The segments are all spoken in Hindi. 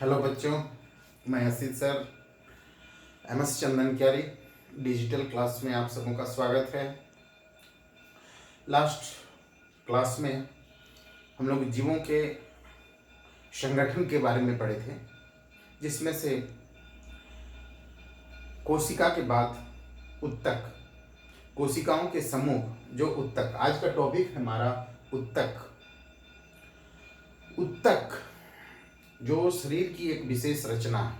हेलो बच्चों, मैं असित सर एमएस चंदन क्यारी डिजिटल क्लास में आप सबों का स्वागत है। लास्ट क्लास में हम लोग जीवों के संगठन के बारे में पढ़े थे, जिसमें से कोशिका के बाद उत्तक, कोशिकाओं के समूह जो उत्तक, आज का टॉपिक है हमारा उत्तक। उत्तक जो शरीर की एक विशेष रचना है,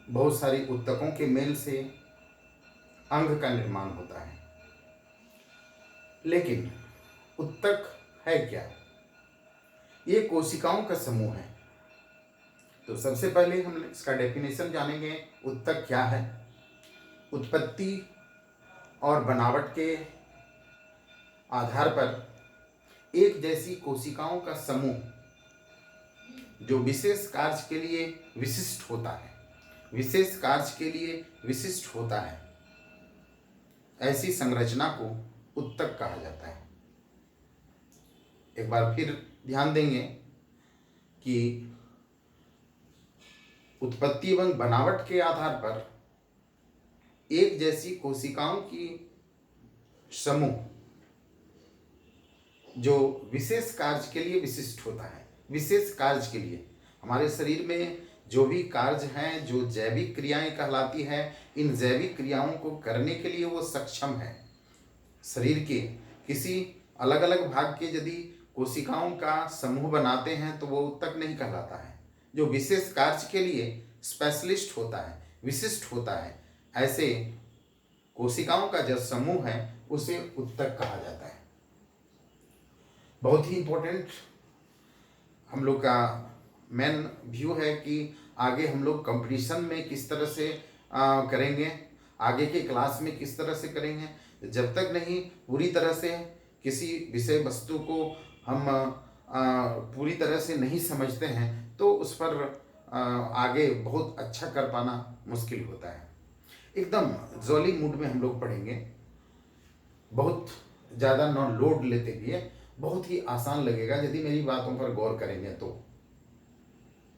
बहुत सारी उत्तकों के मेल से अंग का निर्माण होता है। लेकिन उत्तक है क्या? ये कोशिकाओं का समूह है। तो सबसे पहले हम इसका डेफिनेशन जानेंगे। उत्तक क्या है? उत्पत्ति और बनावट के आधार पर एक जैसी कोशिकाओं का समूह जो विशेष कार्य के लिए विशिष्ट होता है, विशेष कार्य के लिए विशिष्ट होता है, ऐसी संरचना को उत्तक कहा जाता है। एक बार फिर ध्यान देंगे कि उत्पत्ति एवं बनावट के आधार पर एक जैसी कोशिकाओं की समूह जो विशेष कार्य के लिए विशिष्ट होता है। विशेष कार्य के लिए हमारे शरीर में जो भी कार्य हैं, जो जैविक क्रियाएं कहलाती है, इन जैविक क्रियाओं को करने के लिए वो सक्षम है। शरीर के किसी अलग अलग भाग के यदि कोशिकाओं का समूह बनाते हैं तो वो उत्तक नहीं कहलाता है। जो विशेष कार्य के लिए स्पेशलिस्ट होता है, विशिष्ट होता है, ऐसे कोशिकाओं का जो समूह है उसे उत्तक कहा जाता है। बहुत ही इंपॉर्टेंट हम लोग का मेन व्यू है कि आगे हम लोग कंपटीशन में किस तरह से करेंगे, आगे के क्लास में किस तरह से करेंगे। जब तक नहीं पूरी तरह से किसी विषय वस्तु को हम पूरी तरह से नहीं समझते हैं तो उस पर आगे बहुत अच्छा कर पाना मुश्किल होता है। एकदम जॉली मूड में हम लोग पढ़ेंगे, बहुत ज़्यादा नॉन लोड लेते हुए, बहुत ही आसान लगेगा यदि मेरी बातों पर गौर करेंगे। तो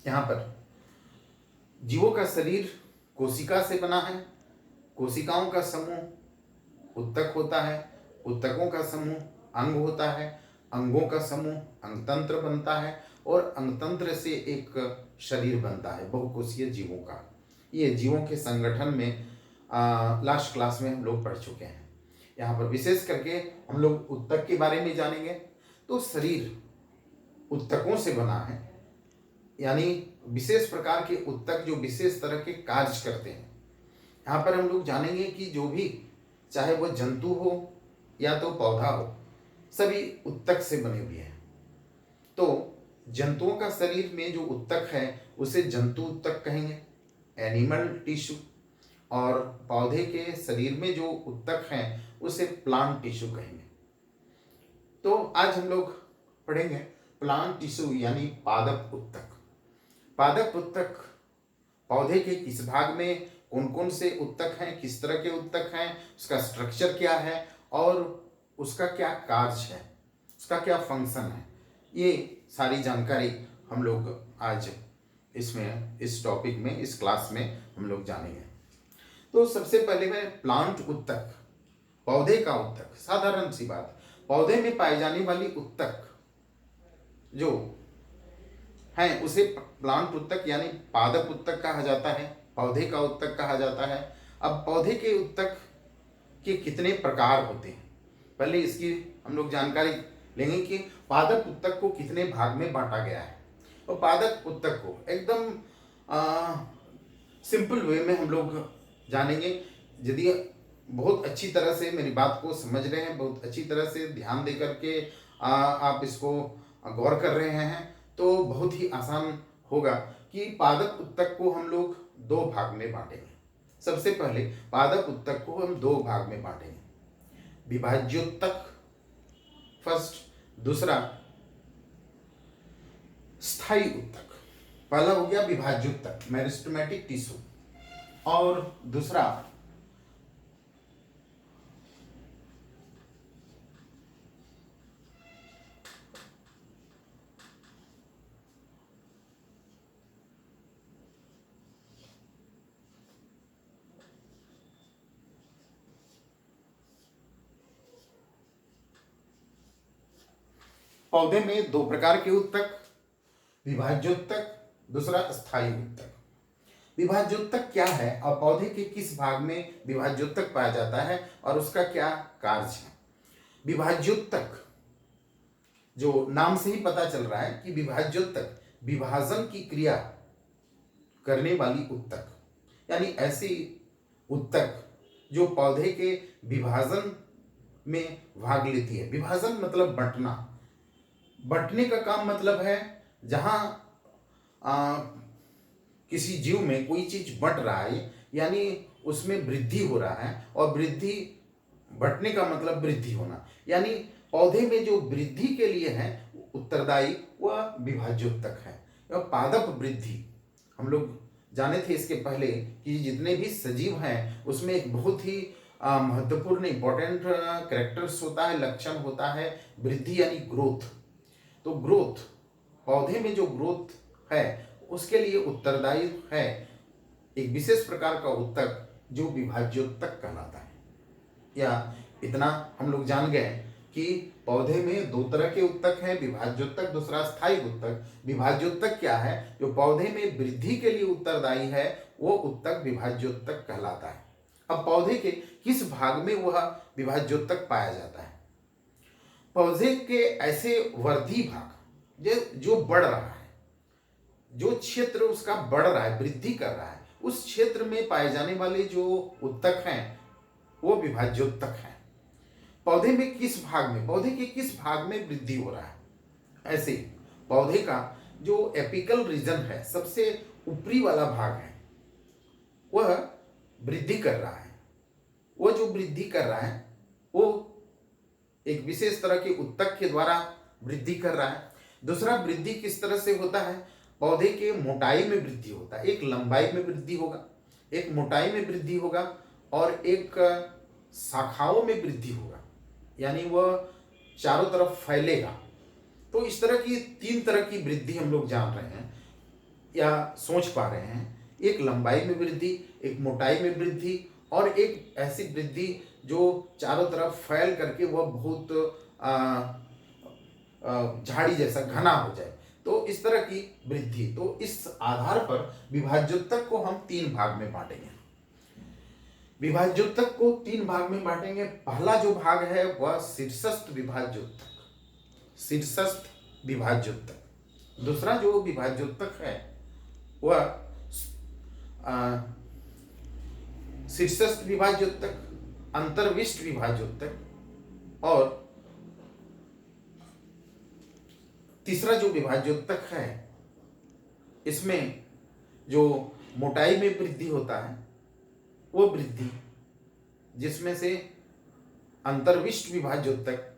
यहाँ पर जीवों का शरीर कोशिका से बना है। कोशिकाओं का समूह उत्तक होता है, उत्तकों का समूह अंग होता है, अंगों का समूह अंगतंत्र बनता है और अंगतंत्र से एक शरीर बनता है बहुकोशीय जीवों का। ये जीवों के संगठन में लास्ट क्लास में हम लोग पढ़ चुके हैं। यहाँ पर विशेष करके हम लोग उत्तक के बारे में जानेंगे। तो शरीर उत्तकों से बना है, यानी विशेष प्रकार के उत्तक जो विशेष तरह के कार्य करते हैं। यहाँ पर हम लोग जानेंगे कि जो भी, चाहे वो जंतु हो या तो पौधा हो, सभी उत्तक से बने हुए हैं। तो जंतुओं का शरीर में जो उत्तक है उसे जंतु उत्तक कहेंगे, एनिमल टिश्यू। और पौधे के शरीर में जो उत्तक हैं उसे प्लांट टिश्यू कहेंगे। तो आज हम लोग पढ़ेंगे प्लांट टिश्यू यानी पादप उत्तक। पादप उत्तक पौधे के किस भाग में कौन कौन से उत्तक हैं, किस तरह के उत्तक हैं, उसका स्ट्रक्चर क्या है और उसका क्या कार्य है, उसका क्या फंक्शन है, ये सारी जानकारी हम लोग आज इसमें, इस टॉपिक में, इस क्लास में हम लोग जानेंगे। तो सबसे पहले मैं प्लांट उत्तक, पौधे का उत्तक, साधारण सी बात, पौधे में पाई जाने वाली उत्तक जो है उसे प्लांट उत्तक यानी पादप उत्तक कहा जाता है, पौधे का उत्तक कहा जाता है। अब पौधे के उत्तक के कितने प्रकार होते हैं, पहले इसकी हम लोग जानकारी लेंगे कि पादप उत्तक को कितने भाग में बांटा गया है। और पादप उत्तक को एकदम सिंपल वे में हम लोग जानेंगे। यदि बहुत अच्छी तरह से मेरी बात को समझ रहे हैं, बहुत अच्छी तरह से ध्यान दे करके आप इसको गौर कर रहे हैं तो बहुत ही आसान होगा कि पादप उत्तक को हम लोग दो भाग में बांटेंगे। सबसे पहले पादप उत्तक को हम दो भाग में बांटेंगे, विभाज्योत्तक फर्स्ट, दूसरा स्थायी उत्तक। पहला हो गया विभाज्योत्तक मेरिस्टेमेटिक टिश्यू और दूसरा पौधे में दो प्रकार के उत्तक, विभाज्योत्तक, दूसरा स्थायी उत्तक। विभाज्योत्तक क्या है और पौधे के किस भाग में विभाज्योत्तक पाया जाता है और उसका क्या कार्य है? विभाज्योत्तक, जो नाम से ही पता चल रहा है कि विभाज्योत्तक विभाजन की क्रिया करने वाली उत्तक, यानी ऐसी उत्तक जो पौधे के विभाजन में भाग लेती है। विभाजन मतलब बंटना, बंटने का काम मतलब है जहां किसी जीव में कोई चीज बंट रहा है यानी उसमें वृद्धि हो रहा है, और वृद्धि, बंटने का मतलब वृद्धि होना, यानी पौधे में जो वृद्धि के लिए है उत्तरदायी वह विभाज्योत्तक है। पादप वृद्धि, हम लोग जाने थे इसके पहले कि जितने भी सजीव हैं उसमें एक बहुत ही महत्वपूर्ण इंपॉर्टेंट कैरेक्टर्स होता है, लक्षण होता है वृद्धि यानी ग्रोथ। तो ग्रोथ, पौधे में जो ग्रोथ है उसके लिए उत्तरदायी है एक विशेष प्रकार का उत्तक जो विभाज्योत्तक कहलाता है। या इतना हम लोग जान गए कि पौधे में दो तरह के उत्तक हैं, विभाज्योत्तक, दूसरा स्थायी उत्तक। विभाज्योत्तक क्या है? जो पौधे में वृद्धि के लिए उत्तरदायी है वो उत्तक विभाज्योत्तक कहलाता है। अब पौधे के किस भाग में वह विभाज्योत्तक पाया जाता है? पौधे के ऐसे वर्धी भाग जो बढ़ रहा है, जो क्षेत्र उसका बढ़ रहा है, वृद्धि कर रहा है, उस क्षेत्र में पाए जाने वाले जो उत्तक हैं वो विभाज्योत्तक हैं। पौधे में किस भाग में, पौधे के किस भाग में वृद्धि हो रहा है? ऐसे पौधे का जो एपिकल रीजन है, सबसे ऊपरी वाला भाग है, वह वृद्धि कर रहा है। वो जो वृद्धि कर रहा है वो एक विशेष तरह के उत्तक के द्वारा वृद्धि कर रहा है। दूसरा, वृद्धि किस तरह से होता है? पौधे के मोटाई में वृद्धि होता है। एक लंबाई में वृद्धि होगा, एक मोटाई में वृद्धि होगा और एक शाखाओं में वृद्धि होगा, यानी वह चारों तरफ फैलेगा। तो इस तरह की तीन तरह की वृद्धि हम लोग जान रहे हैं या सोच पा रहे हैं। एक लंबाई में वृद्धि, एक मोटाई में वृद्धि और एक ऐसी वृद्धि जो चारों तरफ फैल करके वह बहुत झाड़ी जैसा घना हो जाए, तो इस तरह की वृद्धि। तो इस आधार पर विभाज्योत्तक को हम तीन भाग में बांटेंगे। विभाज्योत्तक को तीन भाग में बांटेंगे। पहला जो भाग है वह शीर्षस्थ विभाज्योत्तक, शीर्षस्थ विभाज्योत्तक। दूसरा जो विभाज्योत्तक है वह शीर्षस्थ विभाज्योत्तक, अंतर्विष्ट विभाज्योत्तक और तीसरा जो विभाज्योत्तक है इसमें जो मोटाई में वृद्धि होता है वो वृद्धि, जिसमें से अंतर्विष्ट विभाज्योत्तक,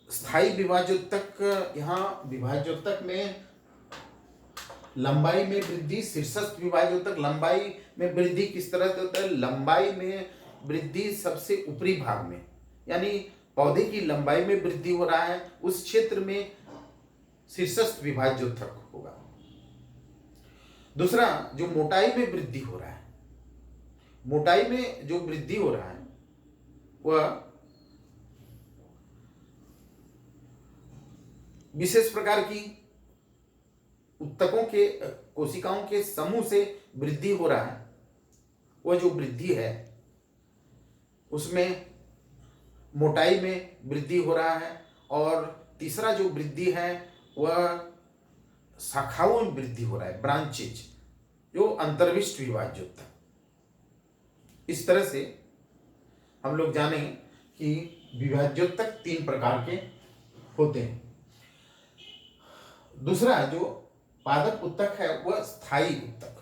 स्थायी विभाज्योत्तक, यहाँ विभाज्योत्तक में लंबाई में वृद्धि, शीर्षस्थ विभाज्योत्तक लंबाई में वृद्धि किस तरह से होता है? लंबाई में वृद्धि सबसे ऊपरी भाग में, यानी पौधे की लंबाई में वृद्धि हो रहा है उस क्षेत्र में शीर्षस्थ विभाज्योत्तक होगा। दूसरा, जो मोटाई में वृद्धि हो रहा है, मोटाई में जो वृद्धि हो रहा है वह विशेष प्रकार की उत्तकों के, कोशिकाओं के समूह से वृद्धि हो रहा है। वह जो वृद्धि है उसमें मोटाई में वृद्धि हो रहा है। और तीसरा जो वृद्धि है वह शाखाओं में वृद्धि हो रहा है, ब्रांचेज, जो अंतर्विष्ट विभाज्योत्तक। इस तरह से हम लोग जाने कि विभाज्योत्तक तीन प्रकार के होते हैं। दूसरा जो पादप उत्तक है वह स्थायी उत्तक।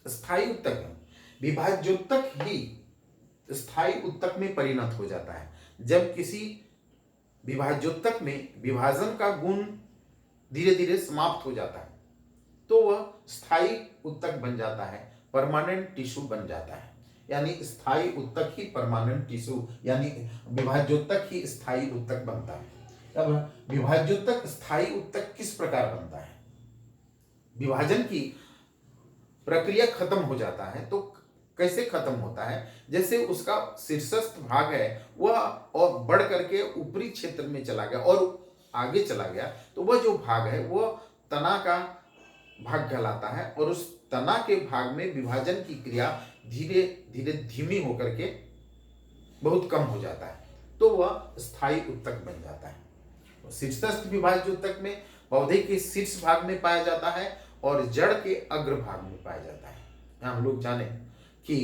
स्थायी उत्तक है, विभाज्योत्तक ही स्थायी उत्तक में परिणत हो जाता है। जब किसी विभाज्योत्तक में विभाजन का गुण धीरे धीरे समाप्त हो जाता है तो वह स्थायी उत्तक बन जाता है, परमानेंट टिश्यू बन जाता है। यानी स्थायी उत्तक ही परमानेंट टिश्यू, यानी विभाज्योत्तक ही स्थायी उत्तक बनता है। अब विभाज्योत्तक स्थायी उत्तक किस प्रकार बनता है? विभाजन की प्रक्रिया खत्म हो जाता है तो कैसे खत्म होता है? जैसे उसका शीर्षस्थ भाग है वह और बढ़ करके ऊपरी क्षेत्र में चला गया और आगे चला गया तो वह जो भाग है वो तना का भाग कहलाता है, और उस तना के भाग में विभाजन की क्रिया धीरे धीरे धीमी होकर के बहुत कम हो जाता है, तो वह स्थायी उत्तक बन जाता है। शीर्षस्थ विभाज्य उत्तक में पौधे के शीर्ष भाग में पाया जाता है और जड़ के अग्र भाग में पाया जाता है। यहाँ हम लोग जाने कि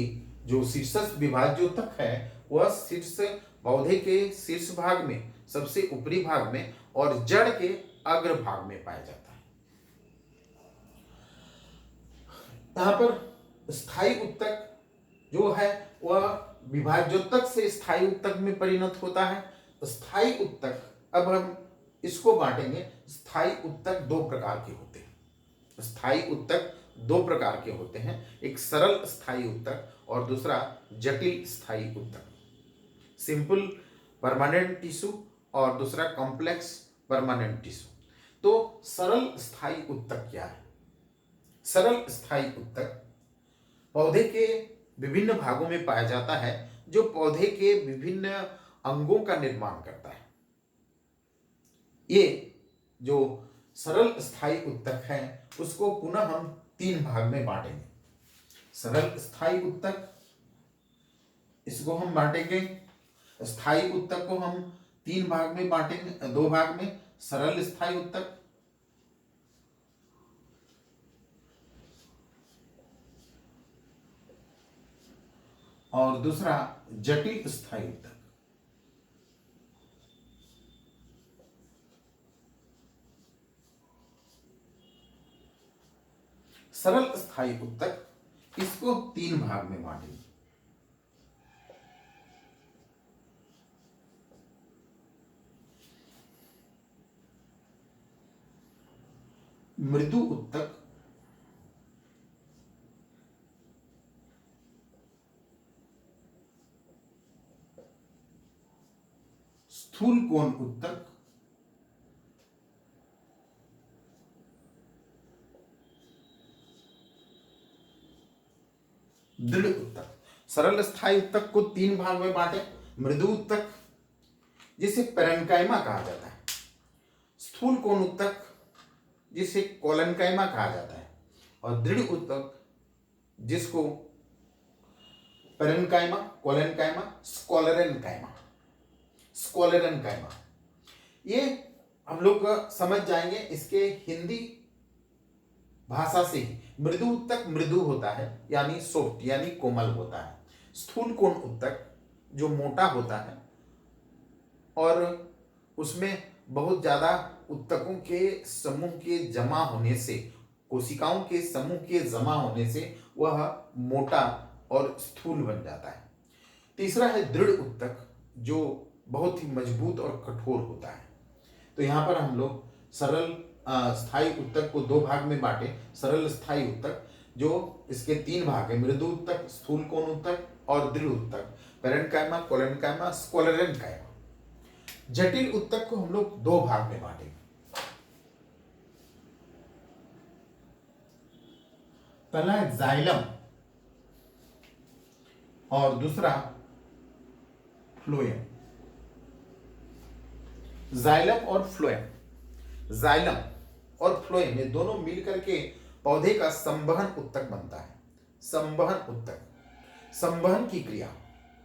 जो शीर्षस्थ विभाज्य उत्तक है वह शीर्ष पौधे के शीर्ष भाग में, सबसे ऊपरी भाग में, और जड़ के अग्र भाग में पाया जाता है। यहाँ पर स्थायी उत्तक जो है वह विभाज्योत्तक से स्थायी उत्तक में परिणत होता है। स्थायी उत्तक, अब हम इसको बांटेंगे। स्थायी उत्तक दो प्रकार के होते हैं। स्थायी उत्तक दो प्रकार के होते हैं, एक सरल स्थायी उत्तक और दूसरा जटिल स्थायी उत्तक। सिंपल परमानेंट टिश्यू और दूसरा कॉम्प्लेक्स परमानेंट टिश्यू। तो सरल स्थायी उत्तक क्या है? सरल स्थायी उत्तक पौधे के विभिन्न भागों में पाया जाता है, जो पौधे के विभिन्न अंगों का निर्माण करता है। ये जो सरल स्थायी उत्तक है उसको पुनः हम तीन भाग में बांटेंगे। सरल स्थायी उत्तक, इसको हम बांटेंगे। स्थायी उत्तक को हम तीन भाग में बांटेंगे, दो भाग में। सरल स्थायी उत्तक और दूसरा जटिल स्थायी उत्तक। सरल स्थायी उत्तक, इसको तीन भाग में बांटेंगे। मृदु उत्तक, स्थूल कोण उत्तक, दृढ़ उत्तक। सरल स्थायी उत्तक को तीन भाग में बांटे। मृदु उत्तक जिसे पेरेन्काइमा कहा जाता है, स्थूल कोण उत्तक जिसे कोलेनकाइमा कहा जाता है, और दृढ़ उत्तक जिसको पेरेन्काइमा, कोलेनकाइमा, स्क्लेरेन्काइमा, स्क्लेरेन्काइमा, ये हम लोग समझ जाएंगे इसके हिंदी भाषा से ही। मृदु उत्तक मृदु होता है, यानी सॉफ्ट, यानी कोमल होता है। स्थूल कोण उत्तक जो मोटा होता है और उसमें बहुत ज्यादा उत्तकों के समूह के जमा होने से, कोशिकाओं के समूह के जमा होने से वह मोटा और स्थूल बन जाता है। तीसरा है दृढ़ उत्तक जो बहुत ही मजबूत और कठोर होता है। तो यहाँ पर हम लोग सरल स्थायी उत्तक को दो भाग में बांटे। सरल स्थायी उत्तक जो इसके तीन भाग है, मृदु उत्तक, स्थूल कोण उत्तक और दृढ़ उत्तक, पेरेन्काइमा, कोलेनकाइमा, स्क्लेरेन्काइमा। जटिल उत्तक को हम लोग दो भाग में बांटेंगे। पहला है जाइलम और दूसरा फ्लोएम। जाइलम और फ्लोएम, जाइलम और फ्लोएम ये दोनों मिलकर के पौधे का संवहन उत्तक बनता है। संवहन उत्तक, संवहन की क्रिया,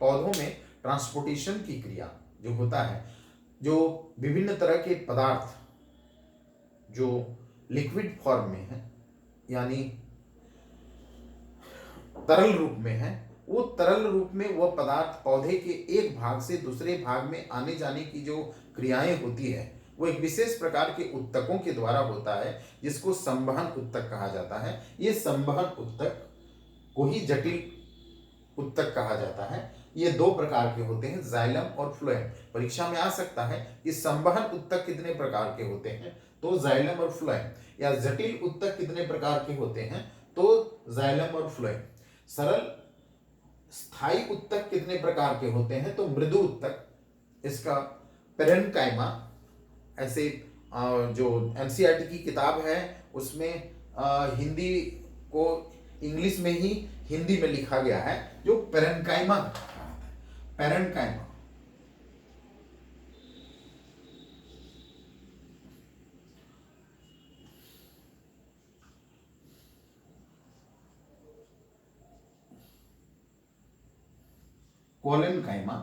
पौधों में ट्रांसपोर्टेशन की क्रिया जो होता है, जो विभिन्न तरह के पदार्थ जो लिक्विड फॉर्म में है, यानी तरल रूप में है, वो तरल रूप में वह पदार्थ पौधे के एक भाग से दूसरे भाग में आने जाने की जो क्रियाएं होती है वो एक विशेष प्रकार के उत्तकों के द्वारा होता है, जिसको संवहन उत्तक कहा जाता है। ये संवहन उत्तक को ही जटिल उत्तक कहा जाता है। ये दो प्रकार के होते हैं, जाइलम और फ्लोएम। परीक्षा में आ सकता है कि संवहन उत्तक कितने प्रकार के होते हैं, तो जाइलम और फ्लोएम, या जटिल उत्तक कितने प्रकार के होते हैं, तो जाइलम और फ्लोएम। सरल स्थायी उत्तक कितने प्रकार के होते हैं, तो मृदु उत्तक, इसका पेरेन्काइमा, ऐसे जो एनसीईआरटी की किताब है उसमें हिंदी को इंग्लिश में ही हिंदी में लिखा गया है, जो पेरेन्काइमा, पेरेन्काइमा। Collenchyma,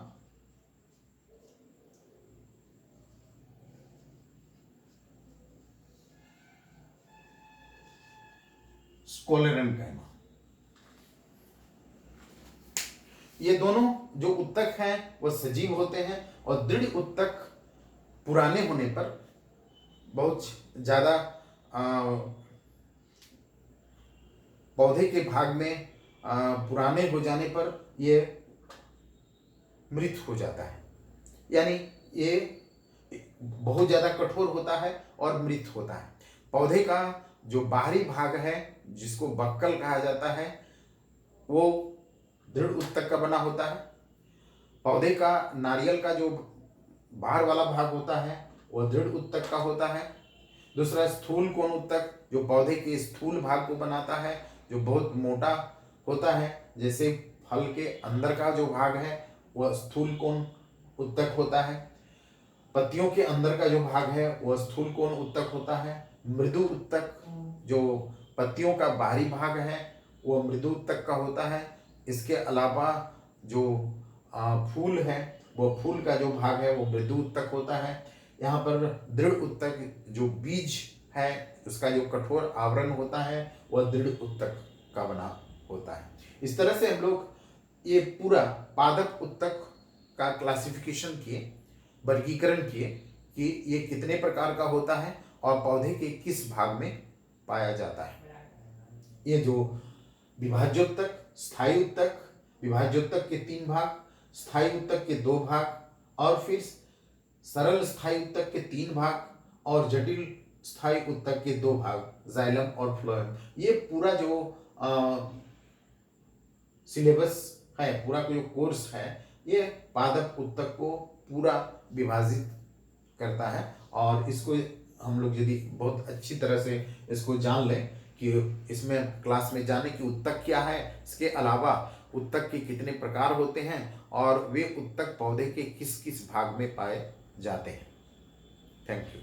sclerenchyma. ये दोनों जो उत्तक हैं वह सजीव होते हैं और दृढ़ उत्तक पुराने होने पर, बहुत ज्यादा पौधे के भाग में पुराने हो जाने पर ये मृत हो जाता है, यानी ये बहुत ज्यादा कठोर होता है और मृत होता है। पौधे का जो बाहरी भाग है जिसको बक्कल कहा जाता है वो दृढ़ उत्तक का बना होता है। पौधे का नारियल का जो बाहर वाला भाग होता है वह दृढ़ उत्तक का होता है। दूसरा स्थूल कोण उत्तक जो पौधे के स्थूल भाग को बनाता है, जो बहुत मोटा होता है, जैसे फल के अंदर का जो भाग है वह स्थूल कोण उत्तक होता है। पत्तियों के अंदर का जो भाग है वह स्थूल कोण उत्तक होता है। मृदु उत्तक जो पत्तियों का बाहरी भाग है वह मृदु उत्तक का होता है। इसके अलावा जो फूल है वह फूल का जो भाग है वो मृदु उत्तक होता है। यहाँ पर दृढ़ उत्तक जो बीज है उसका जो कठोर आवरण होता है वह दृढ़ उत्तक का बना होता है। इस तरह से हम लोग ये पूरा पादप उत्तक का क्लासिफिकेशन किए, वर्गीकरण किए कि ये कितने प्रकार का होता है और पौधे के किस भाग में पाया जाता है। ये जो विभाज्योत्तक, स्थायी उत्तक, विभाज्योत्तक के 3 भाग, स्थायी उत्तक के 2 भाग और फिर सरल स्थायी उत्तक के 3 भाग और जटिल स्थायी उत्तक के 2 भाग, जाइलम और फ्लोएम। ये पूरा जो सिलेबस है, पूरा जो कोर्स है, ये पादप उत्तक को पूरा विभाजित करता है। और इसको हम लोग यदि बहुत अच्छी तरह से इसको जान लें कि इसमें क्लास में जाने की उत्तक क्या है, इसके अलावा उत्तक के कितने प्रकार होते हैं और वे उत्तक पौधे के किस किस भाग में पाए जाते हैं। Thank you.